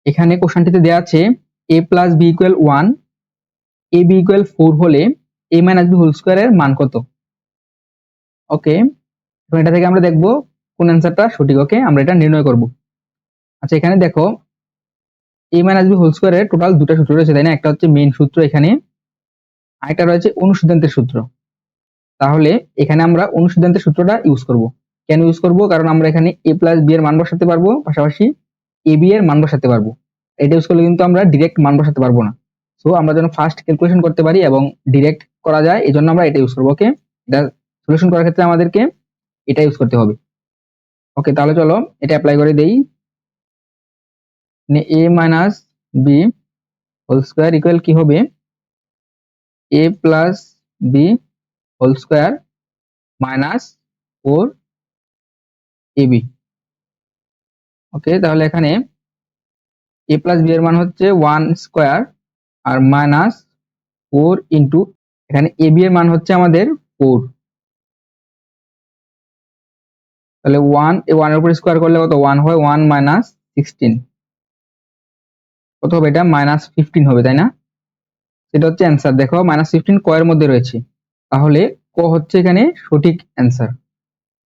এখানে কোশ্চেনটিতে দেওয়া আছে a plus b equal 1, a b equal 4 হলে a মাইনাস বি হোল স্কোয়ারের মান কত? ওকে, তো এটা থেকে আমরা দেখব কোন অ্যান্সারটা সঠিক। ওকে, আমরা এটা নির্ণয় করব। আচ্ছা, এখানে দেখো a মাইনাস বি হোল স্কোয়ারের টোটাল দুটো সূত্র রয়েছে, তাই না? একটা হচ্ছে মেইন সূত্র এখানে, আরেকটা রয়েছে অনুসিদ্ধান্তের সূত্র। তাহলে এখানে আমরা অনুসিদ্ধান্তের সূত্রটা ইউজ করব। কেন ইউজ করব? কারণ আমরা এখানে a প্লাস বি এর মান বসাতে পারবো, পাশাপাশি এ বি এর মান বসাতে পারবো। এটা ইউজ করলে কিন্তু আমরা ডিরেক্ট মান বসাতে পারবো না। সো আমরা যেন ফার্স্ট ক্যালকুলেশন করতে পারি এবং ডিরেক্ট করা যায়, এই জন্য আমরা এটা ইউজ করবো। ওকে, এটা সলিউশন করার ক্ষেত্রে আমাদেরকে এটা ইউজ করতে হবে। ওকে, তাহলে চলো এটা অ্যাপ্লাই করে দেই। A minus B whole square equal কি হবে? A plus B whole square minus 4 AB. Okay, তাহলে এখানে এ প্লাস বি এর মান হচ্ছে 1 স্কোয়ার আর মাইনাস 4 ইন্টু এখানে এ বি এর মান হচ্ছে আমাদের 4। তাহলে 1 এর উপর স্কোয়ার করলে কত? 1 হয়, 1 মাইনাস 16 কত হবে? এটা মাইনাস 15 হবে, তাই না? সেটা হচ্ছে অ্যান্সার। দেখো মাইনাস 15 ক এর মধ্যে রয়েছে, তাহলে ক হচ্ছে এখানে সঠিক অ্যান্সার।